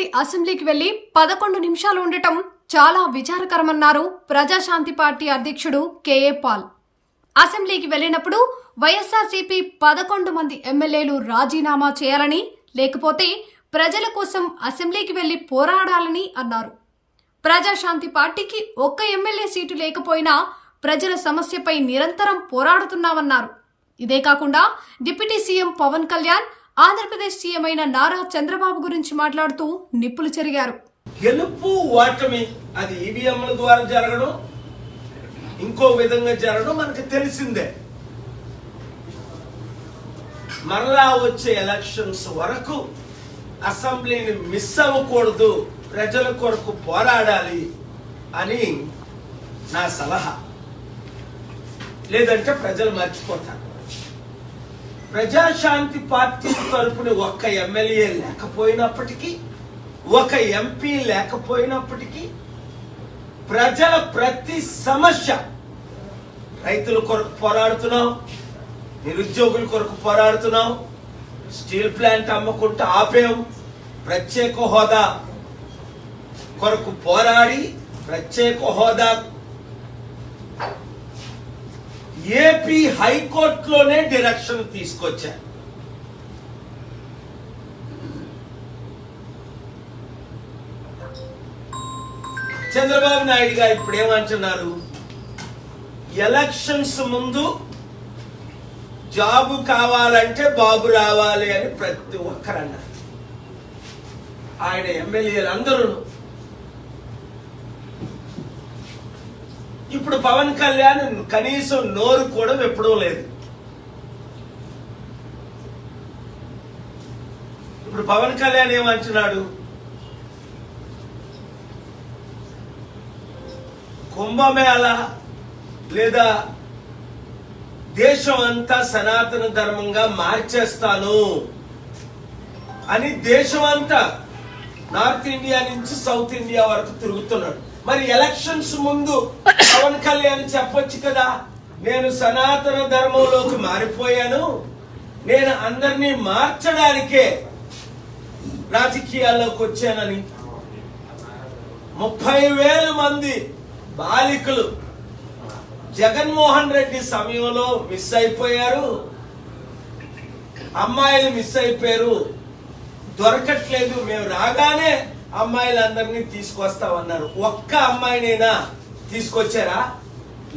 రెడ్డి అసెంబ్లీకి వెళ్లి 11 నిమిషాలు ఉండటం చాలా విచారకరమన్నారు ప్రజాశాంతి పార్టీ అధ్యక్షుడు కేఏ పాల్. అసెంబ్లీకి వెళ్లినప్పుడు వైఎస్ఆర్సీపీ 11 మంది ఎమ్మెల్యేలు రాజీనామా చేయాలని, లేకపోతే ప్రజల కోసం అసెంబ్లీకి వెళ్లి పోరాడాలని అన్నారు. ప్రజాశాంతి పార్టీకి ఒక్క ఎమ్మెల్యే సీటు లేకపోయినా ప్రజల సమస్యపై నిరంతరం పోరాడుతున్నామన్నారు. ఇదే కాకుండా deputy CM Pawan Kalyan, Andhra Pradesh CM అయిన నారా చంద్రబాబు గురించి మాట్లాడుతూ నిప్పులు చెరిగారు. గెలుపు ఓటమి అది ఈవీఎంల ద్వారా జరగడం, ఇంకో విధంగా జరగడం మనకు తెలిసిందే. మరలా వచ్చే ఎలక్షన్స్ వరకు అసెంబ్లీని మిస్ అవ్వకూడదు, ప్రజల కొరకు పోరాడాలి అని నా సలహా. లేదంటే ప్రజలు మర్చిపోతారు. ప్రజాశాంతి పార్టీ తరపున ఒక్క ఎమ్మెల్యే లేకపోయినప్పటికీ, ఒక ఎంపీ లేకపోయినప్పటికీ ప్రజల ప్రతి సమస్య, రైతుల కొరకు పోరాడుతున్నాం, నిరుద్యోగుల కొరకు పోరాడుతున్నాం, స్టీల్ ప్లాంట్ అమ్మకుంటూ ఆపేం, ప్రత్యేక హోదా కొరకు పోరాడి ప్రత్యేక హోదా ఏపీ హైకోర్టులోనే డైరెక్షన్ తీసుకొచ్చారు. చంద్రబాబు నాయుడు గారు ఇప్పుడు ఏమంటున్నారు? ఎలక్షన్స్ ముందు జాబు కావాలంటే బాబు రావాలి అని ప్రతి ఒక్కరు అన్నారు. ఆయన ఎమ్మెల్యేలు అందరూ. ఇప్పుడు పవన్ కళ్యాణ్ కనీసం నోరు కూడా విప్పడం లేదు. ఇప్పుడు పవన్ కళ్యాణ్ ఏమంటున్నాడు? కుంభమేళ లేదా దేశం అంతా సనాతన ధర్మంగా మార్చేస్తాను అని దేశం అంతా నార్త్ ఇండియా నుంచి సౌత్ ఇండియా వరకు తిరుగుతున్నాడు. మరి ఎలక్షన్స్ ముందు పవన్ కళ్యాణ్ చెప్పొచ్చు కదా, నేను సనాతన ధర్మంలోకి మారిపోయాను, నేను అందరినీ మార్చడానికే రాజకీయాల్లోకి వచ్చానని. 30,000 మంది బాలికలు జగన్మోహన్ రెడ్డి సమయంలో మిస్ అయిపోయారు, అమ్మాయిలు మిస్ అయిపోయారు, దొరకట్లేదు, మేము రాగానే అమ్మాయిలందరినీ తీసుకొస్తామన్నారు. ఒక్క అమ్మాయినైనా తీసుకొచ్చారా?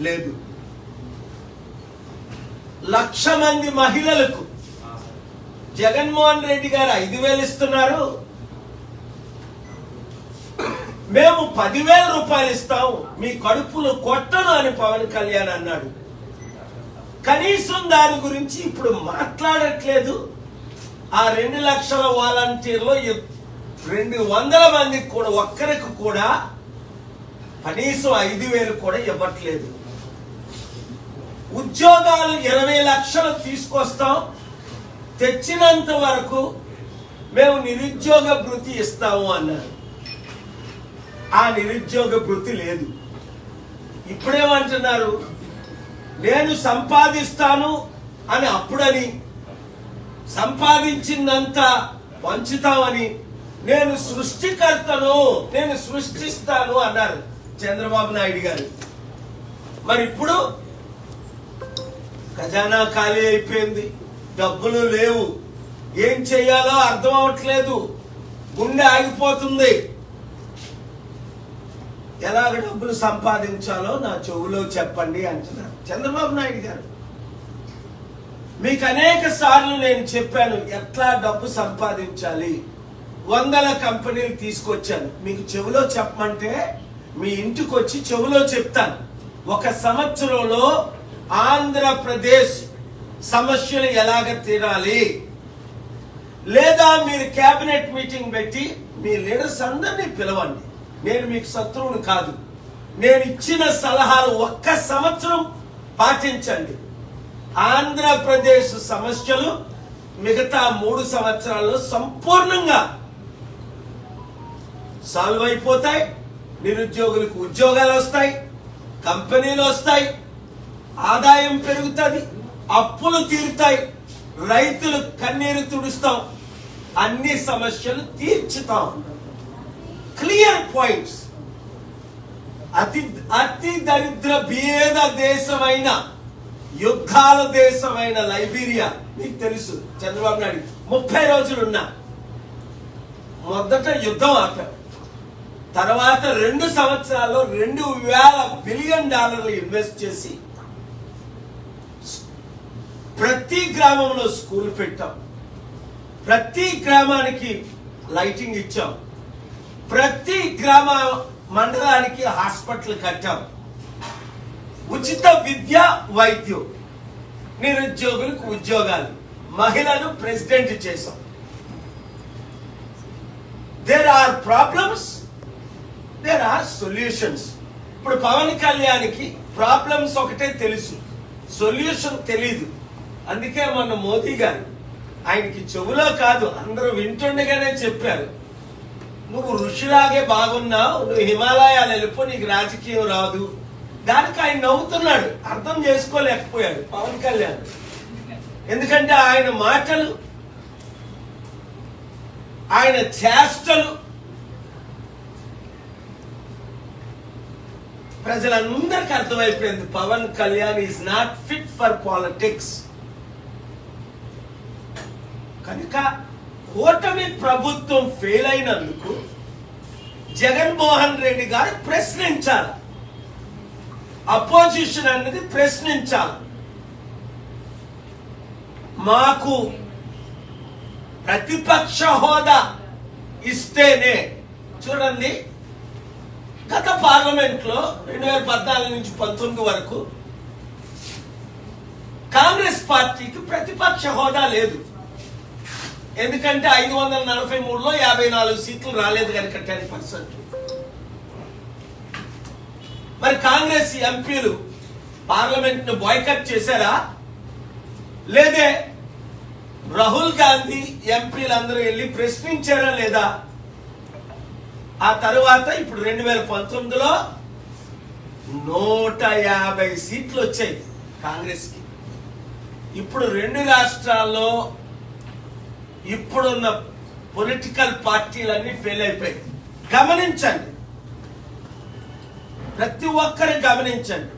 లేదు. 1,00,000 మంది మహిళలకు జగన్మోహన్ రెడ్డి గారు 5,000 ఇస్తున్నారు, మేము 10,000 రూపాయలు ఇస్తాం, మీ కడుపులు కొట్టను అని పవన్ కళ్యాణ్ అన్నాడు. కనీసం దాని గురించి ఇప్పుడు మాట్లాడట్లేదు. ఆ 2 లక్షల వాలంటీర్లో 200 మందికి కూడా ఒక్కరికి కూడా కనీసం 5,000 కూడా ఇవ్వట్లేదు. ఉద్యోగాలు 20 లక్షలు తీసుకొస్తాం, తెచ్చినంత వరకు మేము నిరుద్యోగ భృతి ఇస్తాము అన్నారు. ఆ నిరుద్యోగ భృతి లేదు. ఇప్పుడేమంటున్నారు? నేను సంపాదిస్తాను అని అప్పుడని, సంపాదించిందంతా పంచుతామని, నేను సృష్టికర్తను, నేను సృష్టిస్తాను అన్నారు చంద్రబాబు నాయుడు గారు. మరి ఇప్పుడు ఖజానా ఖాళీ అయిపోయింది, డబ్బులు లేవు, ఏం చెయ్యాలో అర్థం అవట్లేదు, గుండె ఆగిపోతుంది. ఎలాగ డబ్బులు సంపాదించాలో నా చెవులో చెప్పండి అంటున్నారు చంద్రబాబు నాయుడు గారు. మీకు అనేక సార్లు నేను చెప్పాను ఎట్లా డబ్బు సంపాదించాలి. 100 కంపెనీలు తీసుకొచ్చాను, మీకు చెవులో చెప్పమంటే మీ ఇంటికి వచ్చి చెవులో చెప్తాను. 1 సంవత్సరంలో ఆంధ్రప్రదేశ్ సమస్యలు ఎలాగ తీరాలి, లేదా మీరు కేబినెట్ మీటింగ్ పెట్టి మీ లీడర్స్ అందరినీ పిలవండి. నేను మీకు శత్రువుని కాదు. నేను ఇచ్చిన సలహాలు 1 సంవత్సరం పాటించండి. ఆంధ్రప్రదేశ్ సమస్యలు మిగతా 3 సంవత్సరాల్లో సంపూర్ణంగా సాల్వ్ అయిపోతాయి. నిరుద్యోగులకు ఉద్యోగాలు వస్తాయి, కంపెనీలు వస్తాయి, ఆదాయం పెరుగుతుంది, అప్పులు తీరుతాయి, రైతులు కన్నీరు తుడుస్తాం, అన్ని సమస్యలు తీర్చుతాం. Clear points. అతి దరిద్ర బీద దేశమైన, యుద్ధాల దేశమైన లైబీరియా మీకు తెలుసు. చంద్రబాబు నాయుడు 30 రోజులున్నా మొదట యుద్ధం ఆపారు. తర్వాత 2 సంవత్సరాల్లో $2,000 బిలియన్ ఇన్వెస్ట్ చేసి ప్రతి గ్రామంలో స్కూల్ పెట్టాం, ప్రతి గ్రామానికి లైటింగ్ ఇచ్చాం, ప్రతి గ్రామ మండలానికి హాస్పిటల్ కట్టాం, ఉచిత విద్య, వైద్యం, నిరుద్యోగులకు ఉద్యోగాలు, మహిళలు ప్రెసిడెంట్ చేశాం. There are problems, there are solutions. ఇప్పుడు పవన్ కళ్యాణ్కి ప్రాబ్లమ్స్ ఒకటే తెలుసు, సొల్యూషన్ తెలీదు. అందుకే మొన్న మోదీ గారు ఆయనకి చెవులో కాదు అందరూ వింటుండగానే చెప్పారు, నువ్వు ఋషిలాగే బాగున్నావు, నువ్వు హిమాలయాలు వెళ్ళిపో, నీకు రాజకీయం రాదు. దానికి ఆయన నవ్వుతున్నాడు, అర్థం చేసుకోలేకపోయాడు పవన్ కళ్యాణ్. ఎందుకంటే ఆయన మాటలు, ఆయన చేష్టలు ప్రజలందరికీ అర్థమైపోయింది. Pawan Kalyan is not fit for politics. కనుక కూటమి ప్రభుత్వం ఫెయిల్ అయినందుకు జగన్మోహన్ రెడ్డి గారు ప్రశ్నించాలి, అపోజిషన్ అన్నది ప్రశ్నించాలి. మాకు ప్రతిపక్ష హోదా ఇస్తేనే, చూడండి గత పార్లమెంట్ లో 2014 నుంచి 19 వరకు కాంగ్రెస్ పార్టీకి ప్రతిపక్ష హోదా లేదు. ఎందుకంటే 543లో 54 సీట్లు రాలేదు కనుక 10%. మరి కాంగ్రెస్ ఎంపీలు పార్లమెంట్ ను బాయ్కట్ చేశారా? లేదే. రాహుల్ గాంధీ ఎంపీలందరూ వెళ్ళి ప్రశ్నించారా లేదా? ఆ తరువాత ఇప్పుడు 2019లో 150 సీట్లు వచ్చాయి కాంగ్రెస్ కి. ఇప్పుడు 2 రాష్ట్రాల్లో ఇప్పుడున్న పొలిటికల్ పార్టీలన్నీ ఫెయిల్ అయిపోయాయి. గమనించండి, ప్రతి ఒక్కరు గమనించండి.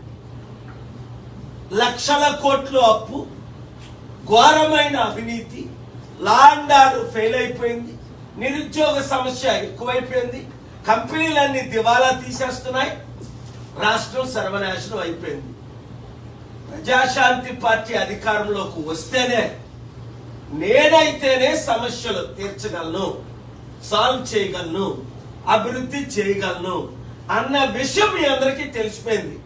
లక్షల కోట్లు అప్పు, ఘోరమైన అవినీతి, లా అండ్ ఆర్డర్ ఫెయిల్ అయిపోయింది, నిరుద్యోగ సమస్య ఎక్కువైపోయింది, కంపెనీలన్నీ దివాలా తీసేస్తున్నాయి, రాష్ట్రం సర్వనాశనం అయిపోయింది. ప్రజాశాంతి పార్టీ అధికారంలోకి వస్తేనే, నేనైతేనే సమస్యలు తీర్చగలను, సాల్వ్ చేయగలను, అభివృద్ధి చేయగలను అన్న విషయం మీ అందరికీ తెలిసిపోయింది.